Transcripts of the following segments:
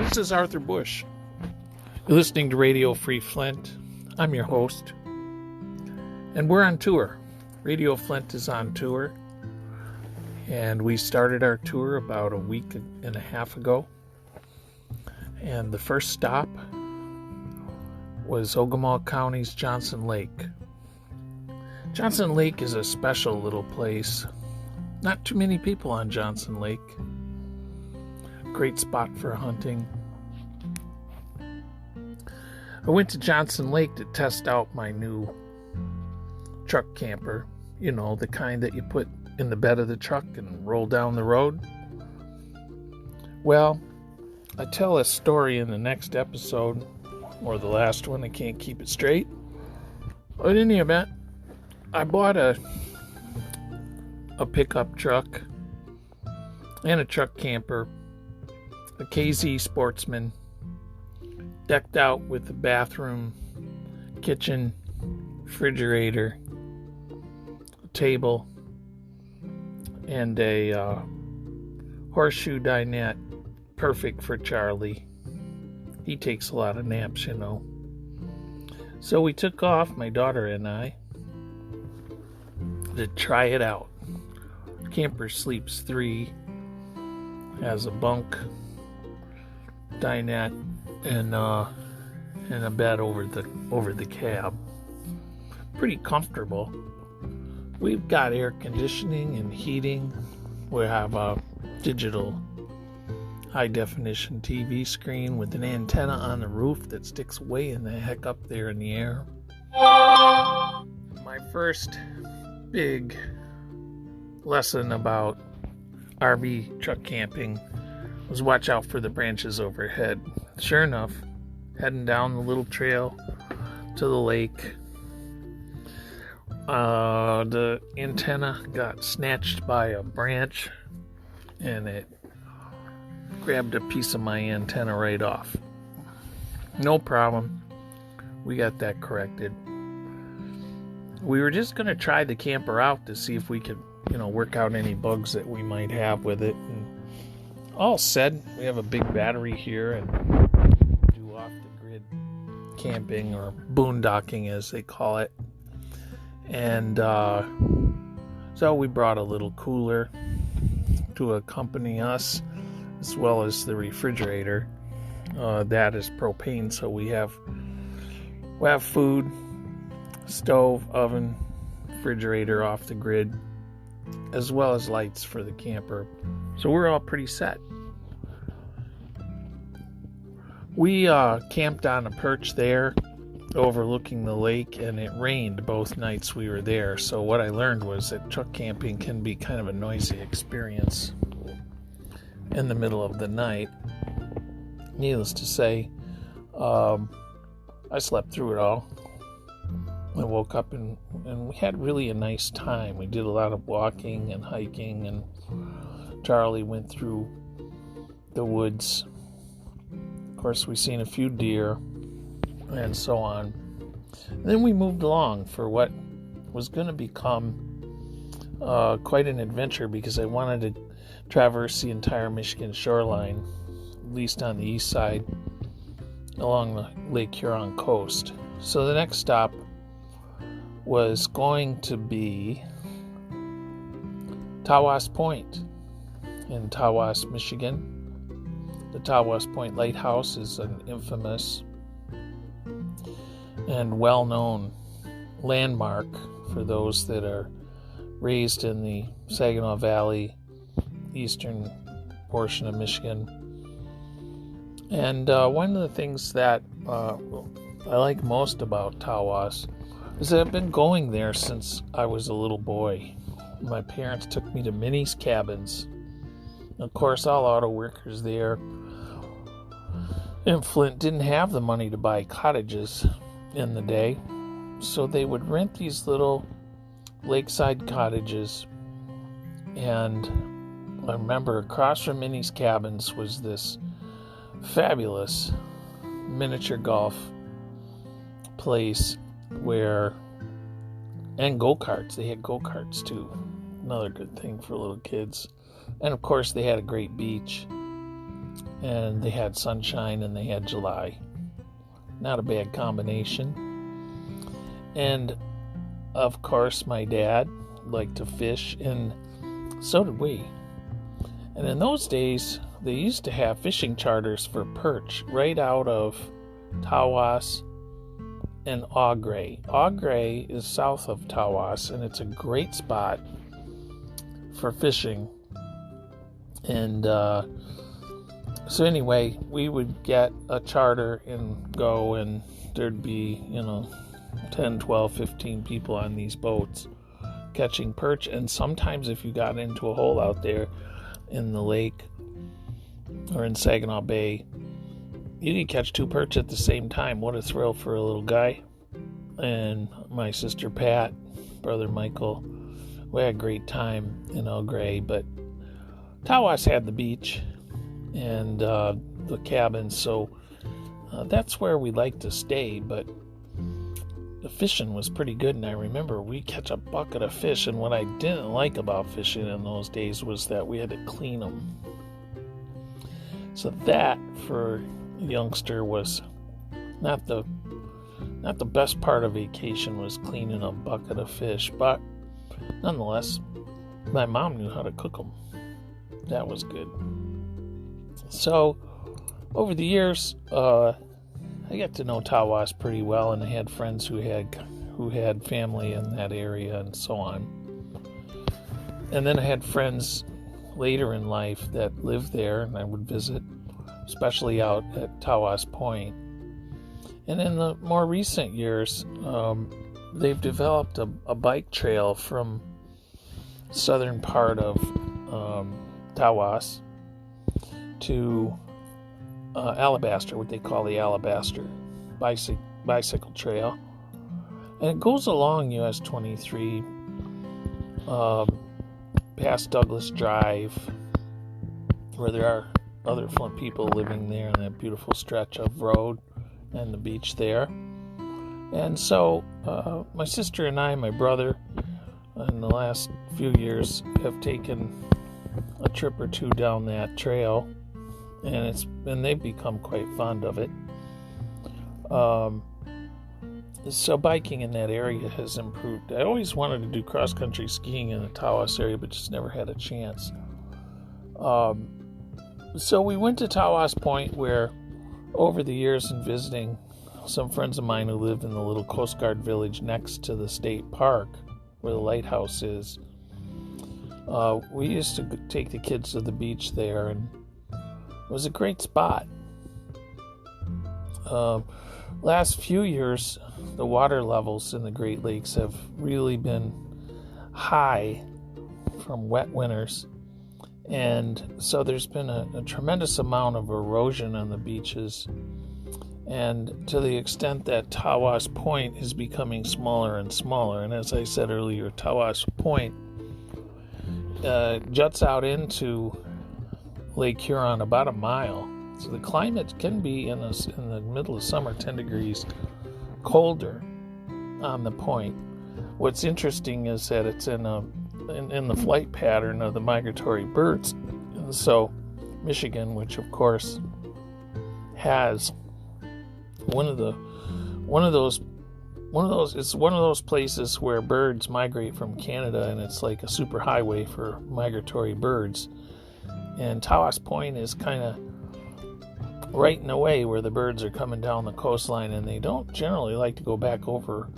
This is Arthur Bush. You're listening to Radio Free Flint. I'm your host. And we're on tour. Radio Flint is on tour. And we started our tour about a week and a half ago. And the first stop was Ogemaw County's Johnson Lake. Johnson Lake is a special little place. Not too many people on Johnson Lake. Great spot for hunting. I went to Johnson Lake to test out my new truck camper. You know, the kind that you put in the bed of the truck and roll down the road. Well, I tell a story in the next episode, or the last one, I can't keep it straight. But in any event, I bought a pickup truck and a truck camper, a KZ Sportsman, decked out with a bathroom, kitchen, refrigerator, a table, and a horseshoe dinette, perfect for Charlie. He takes a lot of naps, you know. So we took off, my daughter and I, to try it out. Camper sleeps 3, has a bunk, dinette, and a bed over the cab. Pretty comfortable. We've got air conditioning and heating. We have a digital high-definition TV screen with an antenna on the roof that sticks way in the heck up there in the air. My first big lesson about RV truck camping was watch out for the branches overhead. Sure enough, heading down the little trail to the lake, the antenna got snatched by a branch and it grabbed a piece of my antenna right off. No problem. We got that corrected. We were just going to try the camper out to see if we could, work out any bugs that we might have with it. And all said, we have a big battery here and do off-the-grid camping, or boondocking as they call it. And so we brought a little cooler to accompany us, as well as the refrigerator. That is propane, so we have food, stove, oven, refrigerator off the grid, as well as lights for the camper. So we're all pretty set. We camped on a perch there overlooking the lake, and it rained both nights we were there. So what I learned was that truck camping can be kind of a noisy experience in the middle of the night. Needless to say, I slept through it all. I woke up and we had really a nice time. We did a lot of walking and hiking, and Charlie went through the woods. Of course, we seen a few deer and so on. And then we moved along for what was going to become quite an adventure, because I wanted to traverse the entire Michigan shoreline, at least on the east side, along the Lake Huron coast. So the next stop was going to be Tawas Point in Tawas, Michigan. The Tawas Point Lighthouse is an infamous and well-known landmark for those that are raised in the Saginaw Valley, eastern portion of Michigan. And one of the things that I like most about Tawas is that I've been going there since I was a little boy. My parents took me to Minnie's Cabins. Of course, all auto workers there in Flint didn't have the money to buy cottages in the day, so they would rent these little lakeside cottages. And I remember across from Minnie's Cabins was this fabulous miniature golf place and go-karts. They had go-karts too. Another good thing for little kids. And of course they had a great beach. and they had sunshine and they had July. Not a bad combination. And of course, my dad liked to fish, and so did we. And in those days, they used to have fishing charters for perch right out of Tawas and Waterway. Waterway is south of Tawas, and it's a great spot for fishing. And so anyway, we would get a charter and go, and there'd be, 10, 12, 15 people on these boats catching perch. And sometimes if you got into a hole out there in the lake or in Mackinaw Bay, you could catch 2 perch at the same time. What a thrill for a little guy. And my sister Pat, brother Michael, we had a great time in Waterway. But Tawas had the beach and the cabins, so that's where we like to stay. But the fishing was pretty good, and I remember we catch a bucket of fish, and what I didn't like about fishing in those days was that we had to clean them. So that, for a youngster, was not the best part of vacation, was cleaning a bucket of fish. But nonetheless, my mom knew how to cook them. That was good. So over the years, I got to know Tawas pretty well, and I had friends who had family in that area and so on. And then I had friends later in life that lived there, and I would visit, especially out at Tawas Point. And in the more recent years, they've developed a bike trail from southern part of Tawas to Alabaster, what they call the Alabaster bicycle trail. And it goes along US 23 past Douglas Drive, where there are other people living there in that beautiful stretch of road and the beach there. And so my sister and I, my brother, in the last few years have taken a trip or two down that trail, and they've become quite fond of it. So biking in that area has improved. I always wanted to do cross-country skiing in the Tawas area, but just never had a chance. So we went to Tawas Point, where over the years in visiting some friends of mine who lived in the little Coast Guard village next to the state park where the lighthouse is, we used to take the kids to the beach there, and it was a great spot. Last few years, the water levels in the Great Lakes have really been high from wet winters, and so there's been a tremendous amount of erosion on the beaches, and to the extent that Tawas Point is becoming smaller and smaller. And as I said earlier, Tawas Point juts out into Lake Huron about a mile. So the climate can be in the middle of summer 10 degrees colder on the point. What's interesting is that it's in the flight pattern of the migratory birds. And so Michigan, which of course has one of those places where birds migrate from Canada, and it's like a super highway for migratory birds. And Tawas Point is kind of right in the way where the birds are coming down the coastline, and they don't generally like to go back over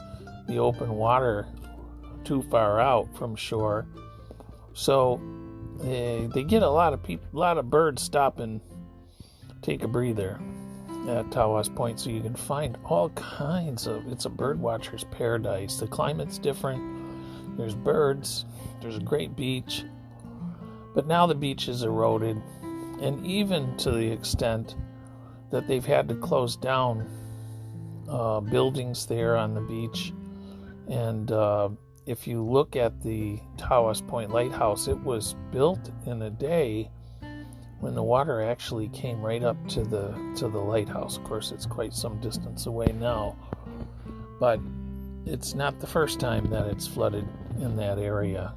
the open water too far out from shore. So they get a lot of birds stop and take a breather at Tawas Point. So you can find all kinds of, it's a bird watcher's paradise. The climate's different. There's birds. There's a great beach. But now the beach is eroded, and even to the extent that they've had to close down buildings there on the beach. And if you look at the Tawas Point Lighthouse, it was built in a day when the water actually came right up to the lighthouse. Of course, it's quite some distance away now, but it's not the first time that it's flooded in that area.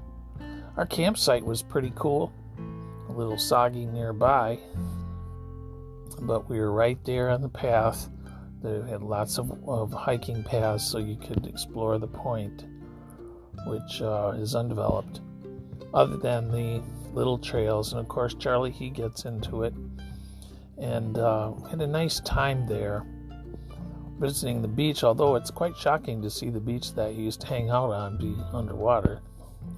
Our campsite was pretty cool, a little soggy nearby, but we were right there on the path. They had lots of hiking paths so you could explore the point, which is undeveloped, other than the little trails. And of course, Charlie, he gets into it. And we had a nice time there visiting the beach, although it's quite shocking to see the beach that you used to hang out on be underwater,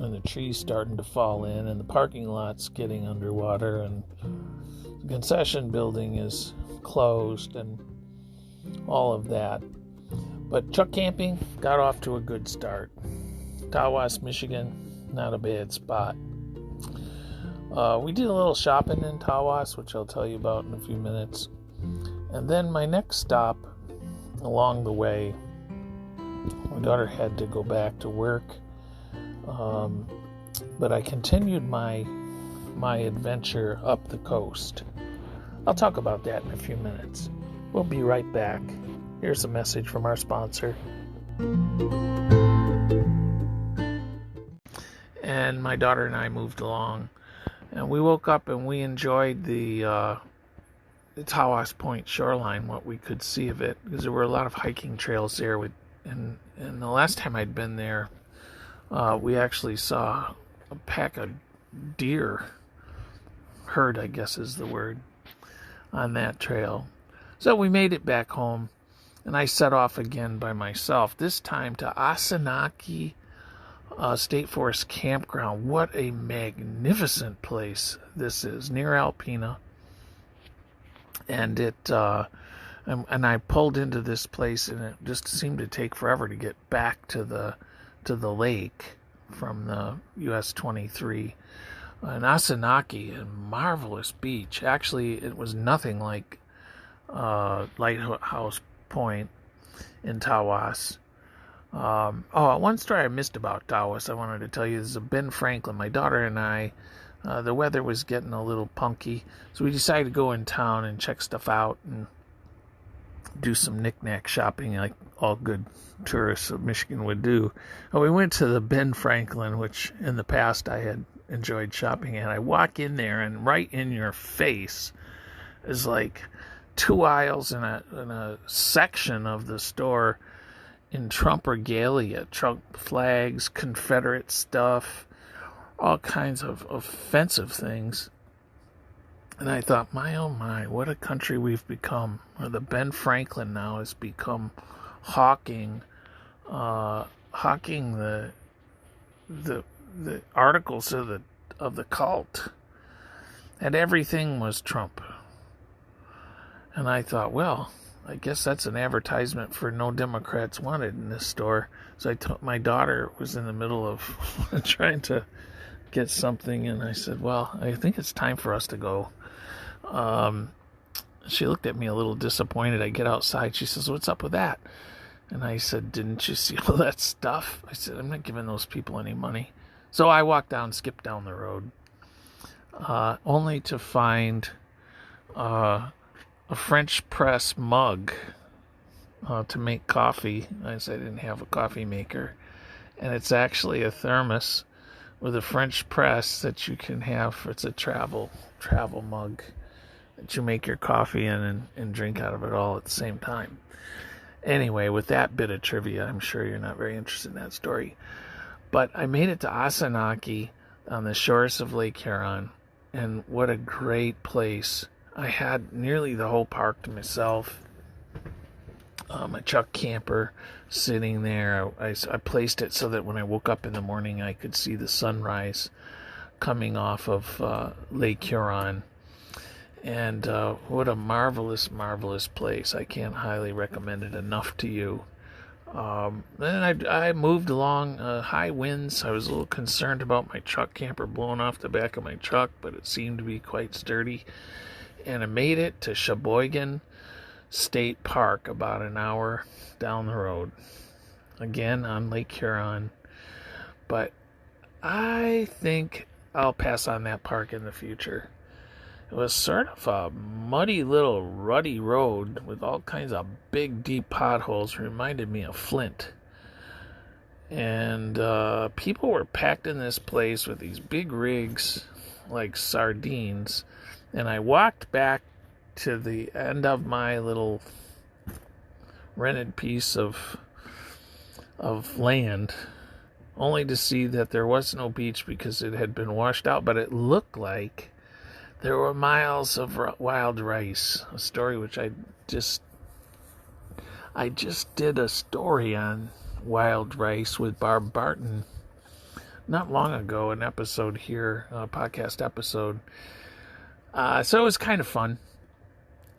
and the trees starting to fall in, and the parking lot's getting underwater, and the concession building is closed, and all of that. But truck camping got off to a good start. Tawas, Michigan, not a bad spot. We did a little shopping in Tawas, which I'll tell you about in a few minutes. And then my next stop along the way, my daughter had to go back to work, but I continued my adventure up the coast. I'll talk about that in a few minutes. We'll be right back. Here's a message from our sponsor. And my daughter and I moved along, and we woke up and we enjoyed the Tawas Point shoreline, what we could see of it, because there were a lot of hiking trails there. And the last time I'd been there, we actually saw a pack of deer, herd I guess is the word, on that trail. So we made it back home, and I set off again by myself, this time to Ossineke State Forest Campground. What a magnificent place this is, near Alpena. And and I pulled into this place, and it just seemed to take forever to get back to the lake from the US 23. And Ossineke, a marvelous beach. Actually, it was nothing like Lighthouse Point in Tawas. One story I missed about Tawas I wanted to tell you. This is Ben Franklin. My daughter and I, the weather was getting a little punky, so we decided to go in town and check stuff out and do some knick-knack shopping like all good tourists of Michigan would do. We went to the Ben Franklin, which in the past I had enjoyed shopping at. I walk in there, and right in your face is like 2 aisles in a section of the store in Trump regalia, Trump flags, Confederate stuff, all kinds of offensive things. And I thought, my oh my, what a country we've become. Or the Ben Franklin now has become hawking the articles of the cult, and everything was Trump. And I thought, well, I guess that's an advertisement for no Democrats wanted in this store. So my daughter was in the middle of trying to get something, and I said, well, I think it's time for us to go. She looked at me a little disappointed. I get outside. She says, what's up with that? And I said, didn't you see all that stuff? I said, I'm not giving those people any money. So I skipped down the road, only to find a French press mug to make coffee. I said I didn't have a coffee maker. And it's actually a thermos with a French press that you can have. It's a travel mug that you make your coffee in and drink out of it all at the same time. Anyway, with that bit of trivia, I'm sure you're not very interested in that story. But I made it to Ossineke on the shores of Lake Huron, and what a great place. I had nearly the whole park to myself. My truck camper sitting there. I placed it so that when I woke up in the morning, I could see the sunrise coming off of Lake Huron. And what a marvelous, marvelous place. I can't highly recommend it enough to you. Then I moved along high winds. I was a little concerned about my truck camper blowing off the back of my truck, but it seemed to be quite sturdy. And I made it to Cheboygan State Park, about an hour down the road. Again, on Lake Huron. But I think I'll pass on that park in the future. It was sort of a muddy little rutty road with all kinds of big, deep potholes. Reminded me of Flint. And people were packed in this place with these big rigs like sardines. And I walked back to the end of my little rented piece of land, only to see that there was no beach because it had been washed out, but it looked like there were miles of wild rice, a story which I just did a story on wild rice with Barb Barton not long ago, an episode here, a podcast episode. So it was kind of fun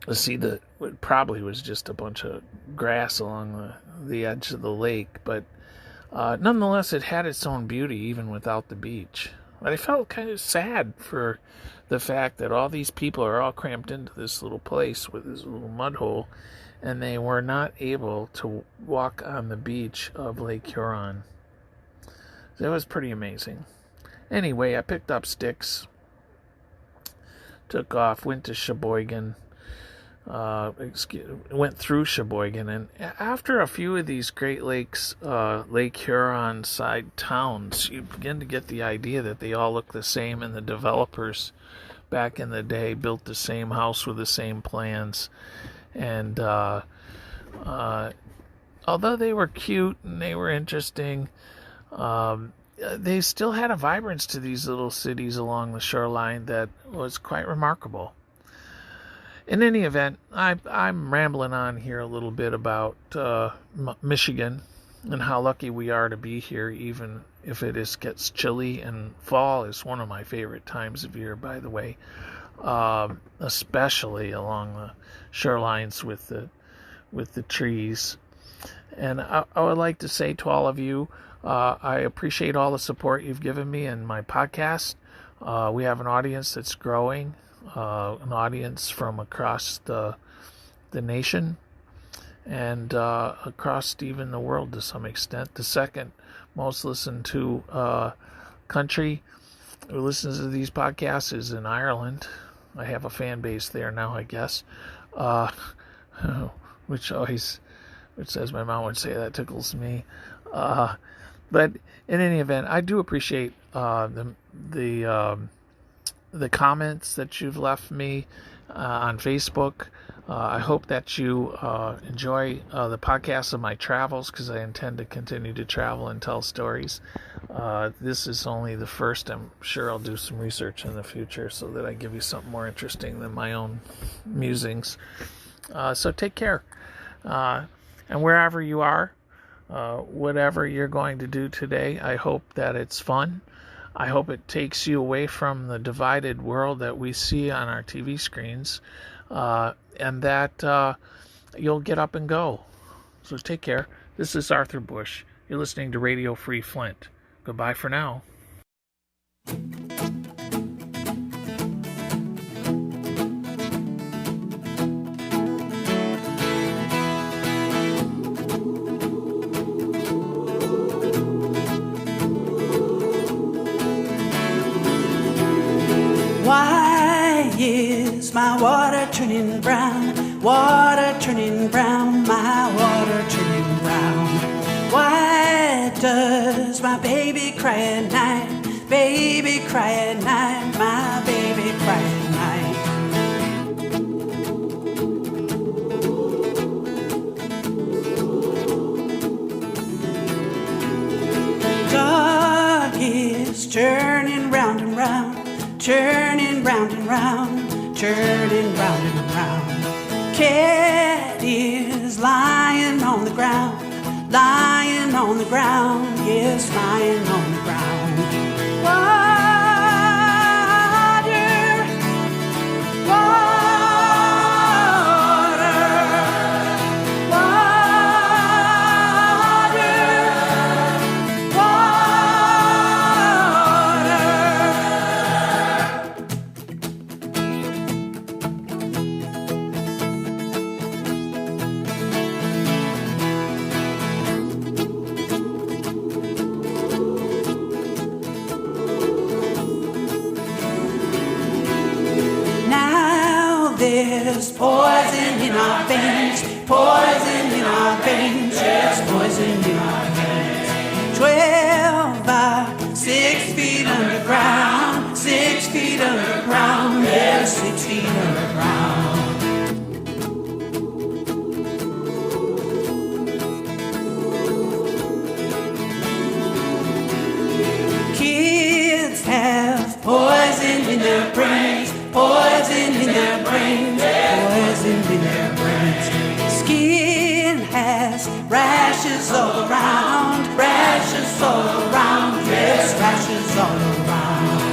to see what probably was just a bunch of grass along the edge of the lake, but nonetheless it had its own beauty even without the beach. But I felt kind of sad for the fact that all these people are all cramped into this little place with this little mud hole, and they were not able to walk on the beach of Lake Huron. That was pretty amazing. Anyway, I picked up sticks, took off, went to Cheboygan, went through Cheboygan, and after a few of these Great Lakes, Lake Huron side towns, you begin to get the idea that they all look the same, and the developers back in the day built the same house with the same plans. And although they were cute and they were interesting, they still had a vibrance to these little cities along the shoreline that was quite remarkable. In any event, I'm rambling on here a little bit about Michigan and how lucky we are to be here, even if gets chilly. And fall is one of my favorite times of year, by the way, especially along the shorelines with the trees. And I would like to say to all of you, I appreciate all the support you've given me in my podcast. We have an audience that's growing, an audience from across the nation and across even the world to some extent. The second most listened to country who listens to these podcasts is in Ireland. I have a fan base there now, I guess, which as my mom would say, that tickles me. But in any event, I do appreciate the comments that you've left me on Facebook. I hope that you enjoy the podcast of my travels, because I intend to continue to travel and tell stories. This is only the first. I'm sure I'll do some research in the future so that I give you something more interesting than my own musings. So take care. And wherever you are, whatever you're going to do today, I hope that it's fun. I hope it takes you away from the divided world that we see on our TV screens, and that you'll get up and go. So take care. This is Arthur Bush. You're listening to Radio Free Flint. Goodbye for now. Why is my water turning brown? Water turning brown, my water turning brown. Why does my baby cry at night? Baby cry at night, my baby cry at night. Dog is turning round and round, turning round and round, turning round and round. Cat is lying on the ground, lying on the ground, yes, lying on the ground. Water, there's poison in our veins, poison in our veins, yes, poison in our veins. 12 by 6 feet underground, 6 feet underground, yes, 6 feet underground. in their brains, poison in their brains, poison in their brains. Skin has rashes all around, rashes all around, yes, rashes all around.